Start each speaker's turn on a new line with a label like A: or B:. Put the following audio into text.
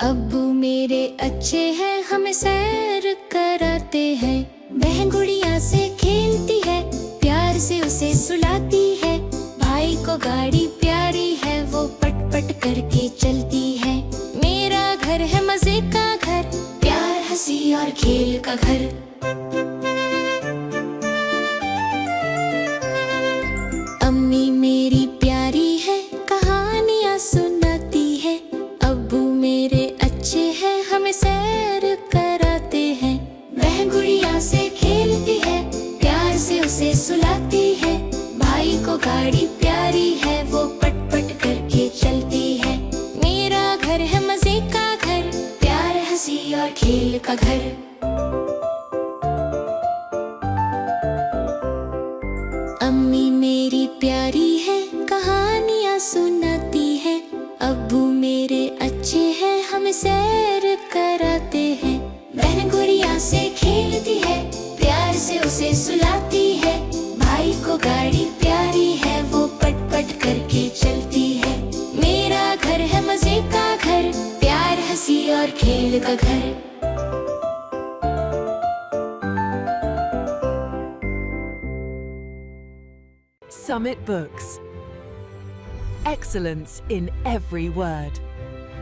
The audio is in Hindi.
A: अब्बू मेरे अच्छे हैं, हमें सैर कराते हैं। बहन गुड़िया से खेलती है, प्यार से उसे सुलाती है। भाई को गाड़ी प्यारी है, वो पट पट करके चलती है। मेरा घर है मजे का घर, प्यार हंसी और खेल का घर। अम्मी मेरी प्यारी है, कहानियाँ सुनाती है। अब्बू मेरे अच्छे हैं, हमें सैर कराते हैं। बहन गुड़िया से खेलती है, प्यार से उसे सुलाती है। भाई को गाड़ी प्यारी है, वो पट पट करके चलती है। मेरा घर है मजे का घर, प्यार हंसी और खेल का घर। अम्मी मेरी प्यारी है, कहानियाँ सुनाती है। अब्बू मेरे अच्छे हैं, हमें सैर कराते हैं। बहन गुड़िया से खेलती है, प्यार से उसे सुलाती है। भाई को गाड़ी प्यारी है, वो पट पट करके चलती है। मेरा घर है मजे का घर, प्यार हंसी और खेल का घर।
B: Summit Books. Excellence in every word.